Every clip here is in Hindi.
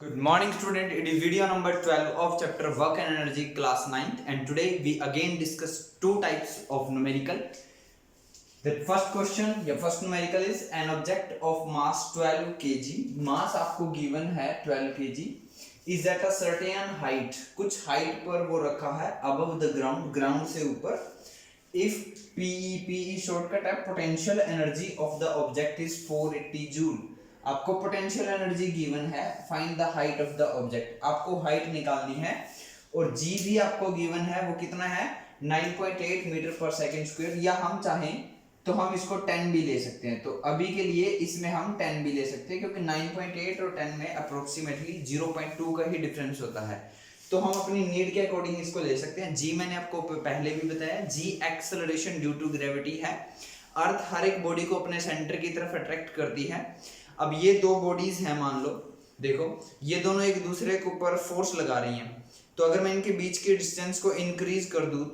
Good morning student, it is video number 12 of chapter work and energy class 9th and today we again discuss two types of numerical. The first question या first numerical is an object of mass 12 kg. Mass आपको given है 12 kg is at a certain height. कुछ height पर वो रखा है above the ground, ground से ऊपर. If PE shortcut है potential energy of the object is 480 joule. आपको पोटेंशियल एनर्जी गिवन है, find the height of the object. आपको हाइट निकालनी है और जी भी आपको गिवन है, वो कितना है 9.8 मीटर पर सेकंड स्क्वायर, या हम चाहें तो हम इसको 10 भी ले सकते हैं. तो अभी के लिए इसमें हम 10 भी ले सकते हैं क्योंकि 9.8 और 10 में अप्रोक्सीमेटली 0.2 का ही डिफरेंस होता है. तो हम अपनी नीड के अकॉर्डिंग इसको ले सकते हैं. जी मैंने आपको पहले भी बताया, जी एक्सेलरेशन ड्यू टू ग्रेविटी है. अर्थ हर एक बॉडी को अपने सेंटर की तरफ अट्रैक्ट करती है. अब ये दो बॉडीज हैं, मान लो, देखो ये दोनों एक दूसरे के ऊपर फोर्स लगा रही हैं. तो अगर मैं इनके बीच के डिस्टेंस को इंक्रीज कर दूं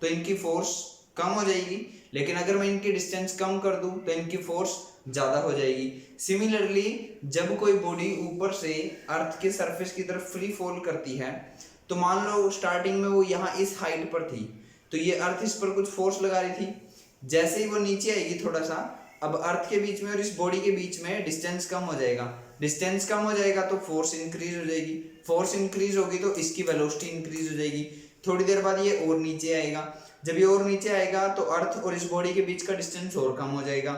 तो इनकी फोर्स कम हो जाएगी, लेकिन अगर मैं इनकी डिस्टेंस कम कर दूं तो इनकी फोर्स ज़्यादा हो जाएगी. सिमिलरली जब कोई बॉडी ऊपर से अर्थ के सरफेस की तरफ फ्री फॉल करती है, तो मान लो स्टार्टिंग में वो यहाँ इस हाइट पर थी, तो ये अर्थ इस पर कुछ फोर्स लगा रही थी. जैसे ही वो नीचे आएगी थोड़ा सा, अब अर्थ के बीच में और इस बॉडी के बीच में डिस्टेंस कम हो जाएगा. डिस्टेंस कम हो जाएगा तो फोर्स इंक्रीज हो जाएगी. फोर्स इंक्रीज होगी तो इसकी वेलोसिटी इंक्रीज हो जाएगी. थोड़ी देर बाद ये और नीचे आएगा. जब ये और नीचे आएगा तो अर्थ और इस बॉडी के बीच का डिस्टेंस और कम हो जाएगा.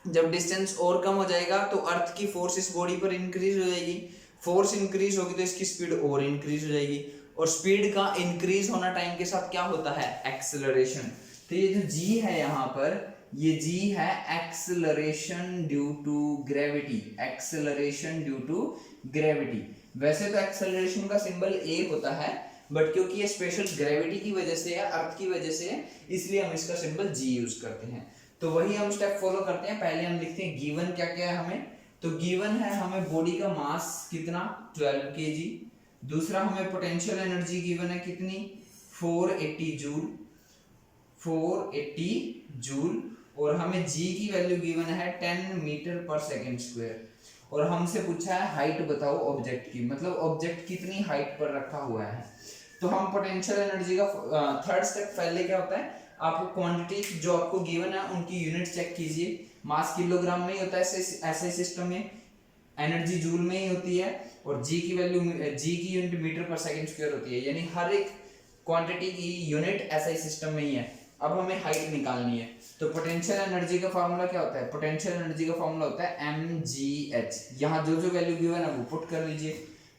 जब डिस्टेंस और कम हो जाएगा तो अर्थ की फोर्स इस बॉडी पर इंक्रीज हो जाएगी. फोर्स इंक्रीज होगी तो इसकी स्पीड और इंक्रीज हो जाएगी. और स्पीड का इंक्रीज होना टाइम के साथ क्या होता है, एक्सेलरेशन. तो ये जो जी है यहाँ पर, ये जी है acceleration due to gravity. Acceleration due to gravity. वैसे तो एक्सेलरेशन का सिंबल ए होता है, बट क्योंकि ये स्पेशल ग्रेविटी की वजह से या अर्थ की वजह से, इसलिए हम इसका सिंबल जी यूज करते हैं. तो वही हम स्टेप फॉलो करते हैं. पहले हम लिखते हैं गिवन क्या क्या है हमें. तो गिवन है हमें बॉडी का मास कितना 12 kg. दूसरा हमें पोटेंशियल एनर्जी गिवन है कितनी 480 जूल. 480 जूल. और हमें जी की वैल्यू गिवन है 10 मीटर पर सेकंड स्क्वायर. और हमसे पूछा है हाइट बताओ ऑब्जेक्ट की, मतलब ऑब्जेक्ट कितनी हाइट पर रखा हुआ है. तो हम पोटेंशियल एनर्जी का थर्ड स्टेप पहले क्या होता है, आपको क्वांटिटी जो आपको गिवन है उनकी यूनिट चेक कीजिए. मास किलोग्राम में ही होता है ऐसे सिस्टम में, एनर्जी जूल में ही होती है, और जी की वैल्यू जी की यूनिट मीटर पर सेकंड स्क्वायर होती है. यानी हर एक क्वांटिटी की यूनिट ऐसा सिस्टम में ही है. अब हमें हाइट निकालनी है. तो पोटेंशियल एनर्जी का फॉर्मूला क्या होता है, पोटेंशियल एनर्जी का फॉर्मूला होता है mgh. यहाँ जो जो वैल्यू गिवन है वो पुट कर लीजिए.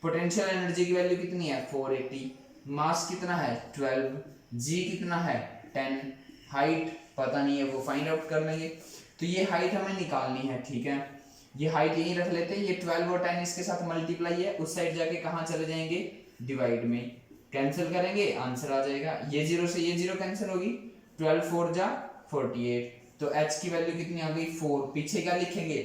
पोटेंशियल एनर्जी की वैल्यू कितनी है 480. मास कितना है 12. जी कितना है 10. हाइट पता नहीं है, वो फाइंड आउट कर लेंगे. तो ये हाइट हमें निकालनी है, ठीक है. ये हाइट यहीं रख लेते हैं. ये 12 और 10 इसके साथ मल्टीप्लाई है. उस साइड जाके कहाँ चले जाएंगे, डिवाइड में. कैंसिल करेंगे, आंसर आ जाएगा. ये जीरो से ये जीरो कैंसिल होगी. 12 4 जा 48. तो h की वैल्यू कितनी आ गई 4. पीछे क्या लिखेंगे,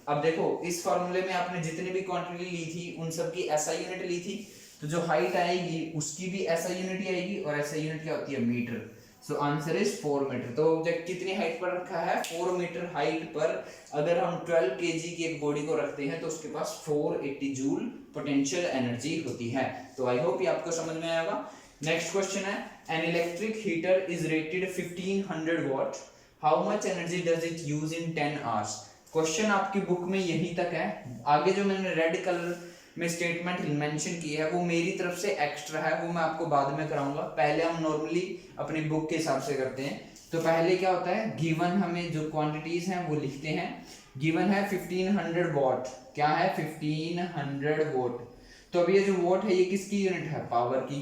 अब देखो इस फॉर्मूले में आपने जितनी भी क्वांटिटी ली थी उन सब की SI यूनिट ली थी. तो जो हाइट आएगी उसकी भी SI यूनिट ही आएगी, और SI यूनिट क्या होती है metre. So answer is 4 metre. तो ऑब्जेक्ट कितनी हाइट पर रखा है 4 मीटर हाइट पर. अगर हम 12 kg की एक बॉडी को रखते हैं तो उसके पास 480 जूल पोटेंशियल एनर्जी होती है. तो आई होप ये आपको समझ में आया होगा. नेक्स्ट क्वेश्चन है, an electric heater is rated 1500 what. How much energy does it use in 10 hours. Question आपकी बुक में यहीं तक है. आगे जो मैंने रेड कलर में स्टेटमेंट मेंशन की है वो मेरी तरफ से एक्स्ट्रा है, वो मैं आपको बाद में कराऊंगा. पहले हम नॉर्मली अपनी बुक के हिसाब से करते हैं. तो पहले क्या होता है, गिवन हमें जो क्वांटिटीज हैं वो लिखते हैं. गिवन है 1500 वॉट. क्या है 1500 वॉट. तो अब ये जो वॉट है ये किसकी यूनिट है, पावर की,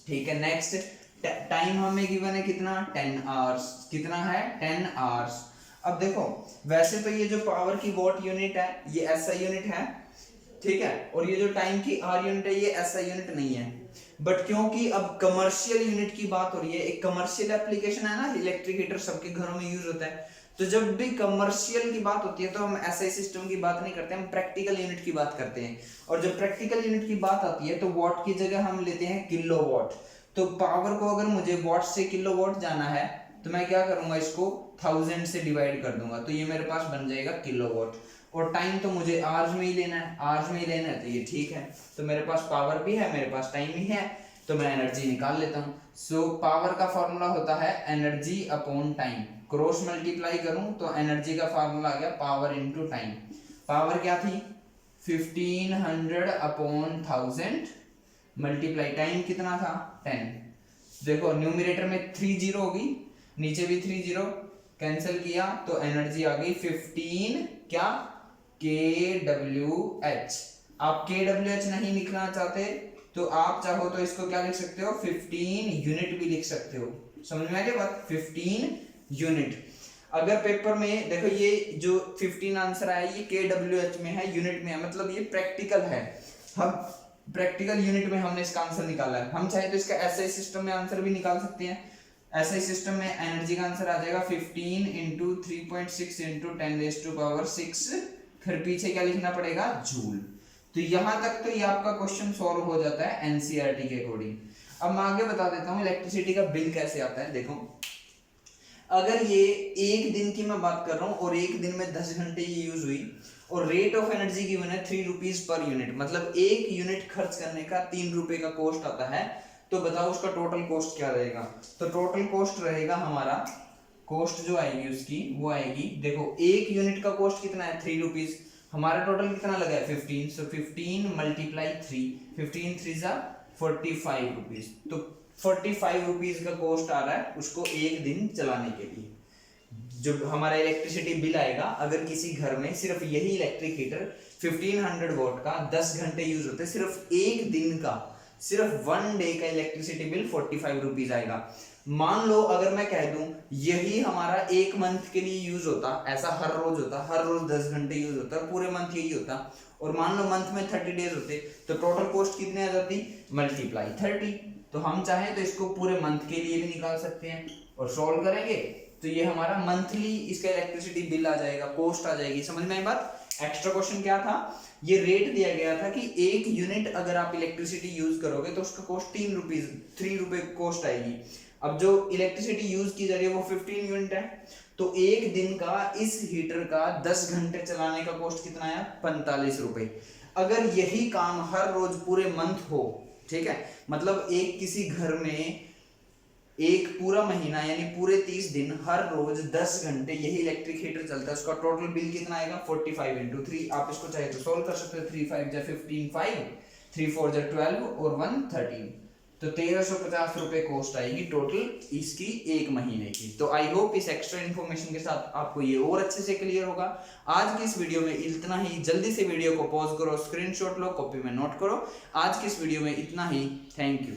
ठीक है. नेक्स्ट टाइम हमें गिवन है कितना 10 आवर्स. कितना है 10 आवर्स. अब देखो वैसे तो ये जो पावर की वॉट यूनिट है ये SI यूनिट है, ठीक है. और ये जो टाइम की R यूनिट है ये SI यूनिट नहीं है. बट क्योंकि अब कमर्शियल यूनिट की बात हो रही है, एक कमर्शियल एप्लीकेशन है ना, इलेक्ट्रिक हीटर सबके घरों में यूज होता है. तो जब भी कमर्शियल की बात होती है तो हम SI सिस्टम की बात नहीं करते, हम प्रैक्टिकल यूनिट की बात करते हैं. और जब प्रैक्टिकल यूनिट की बात आती है तो वॉट की जगह हम लेते हैं किलो वॉट. तो पावर को अगर मुझे वॉट से किलो वॉट जाना है तो मैं क्या करूंगा, इसको 1000 से डिवाइड कर दूंगा, तो ये मेरे पास बन जाएगा किलो वॉट. और टाइम तो मुझे आवर्स में ही लेना है, आवर्स में ही लेना है, तो ये ठीक है। तो मेरे पास पावर भी है, मेरे पास टाइम भी है, तो मैं एनर्जी निकाल लेता हूँ। सो पावर का फॉर्मूला होता है energy upon time, cross multiply करूँ तो एनर्जी का फॉर्मूला आ गया पावर इनटू टाइम। पावर क्या थी 1500 अपॉन 1000 मल्टीप्लाई टाइम कितना था 10। देखो न्यूमरेटर में 3 जीरो होगी, नीचे भी 3 जीरो, कैंसिल किया तो एनर्जी आ गई 15 क्या kWh। आप kWh नहीं लिखना चाहते तो आप चाहो तो इसको क्या लिख सकते हो 15 यूनिट भी लिख सकते हो। समझ में आ गया बात, 15 यूनिट। अगर पेपर में देखो ये जो 15 आंसर आया ये kWh में है, यूनिट में है, मतलब ये प्रैक्टिकल है। हम प्रैक्टिकल यूनिट में हमने इसका आंसर निकाला है। हम चाहे तो इसका ऐसे सिस्टम में आंसर भी निकाल सकते हैं। ऐसे सिस्टम में एनर्जी का आंसर आ जाएगा 15 इंटू 3.6 इंटू 10⁻⁶, फिर पीछे क्या लिखना पड़ेगा जूल। तो यहां तक तो ये आपका क्वेश्चन सॉल्व हो जाता है एनसीईआरटी के अकॉर्डिंग। अब मैं आगे बता देता हूँ इलेक्ट्रिसिटी का बिल कैसे आता है। देखो अगर ये एक दिन की मैं बात कर रहा हूँ और एक दिन में 10 घंटे ये यूज हुई और रेट ऑफ एनर्जी गिवन है 3 रुपीज पर यूनिट, मतलब एक यूनिट खर्च करने का 3 रुपए का कॉस्ट आता है, तो बताओ उसका टोटल कॉस्ट क्या रहेगा। तो टोटल कॉस्ट रहेगा हमारा, कॉस्ट जो आएगी उसकी वो आएगी, देखो एक यूनिट का कॉस्ट कितना है 3 रुपीज, हमारा टोटल कितना लगा है 15, सो 15 मल्टीप्लाई 3, 15 3 जा 45 रुपीज। तो 45 रुपीज का कॉस्ट आ रहा है उसको एक दिन चलाने के लिए। जो हमारा इलेक्ट्रिसिटी बिल आएगा अगर किसी घर में सिर्फ यही इलेक्ट्रिक हीटर 1500 वॉट का 10 घंटे यूज होते हैं, सिर्फ एक दिन का, सिर्फ 1 डे का इलेक्ट्रिसिटी बिल 45 रुपीज आएगा। मान लो अगर मैं कह दूं यही हमारा एक मंथ के लिए यूज होता, ऐसा हर रोज होता, हर रोज 10 घंटे यूज होता, पूरे मंथ यही होता, और मान लो मंथ में 30 डेज होते, तो टोटल कॉस्ट कितने आ जाती मल्टीप्लाई 30। तो हम चाहें तो इसको पूरे मंथ के लिए भी निकाल सकते हैं और सॉल्व करेंगे तो ये हमारा मंथली इसका इलेक्ट्रिसिटी बिल आ जाएगा, कॉस्ट आ जाएगी। समझ में आई बात। एक्स्ट्रा क्वेश्चन क्या था, ये रेट दिया गया था कि एक यूनिट अगर आप इलेक्ट्रिसिटी यूज करोगे तो उसका कॉस्ट 3 रुपए कॉस्ट आएगी। अब जो इलेक्ट्रिसिटी यूज की जा रही है वो 15 यूनिट है, तो एक दिन का इस हीटर का 10 घंटे चलाने का कॉस्ट कितना है 45 रुपए। अगर यही काम हर रोज पूरे मंथ हो, ठीक है, मतलब एक किसी घर में एक पूरा महीना यानी पूरे 30 दिन हर रोज 10 घंटे यही इलेक्ट्रिक हीटर चलता है, उसका टोटल बिल कितना आएगा 45 इंटू 3। आप इसको चाहे तो सोल्व कर सकते हो, 3 5 जा 15 5, 3 4 जा 12 और 1 13, तो 1350 रुपए कॉस्ट आएगी टोटल इसकी एक महीने की। तो आई होप इस एक्स्ट्रा इन्फॉर्मेशन के साथ आपको ये और अच्छे से क्लियर होगा। आज की इस वीडियो में इतना ही, जल्दी से वीडियो को पॉज करो, स्क्रीनशॉट लो, कॉपी में नोट करो। आज की इस वीडियो में इतना ही, थैंक यू।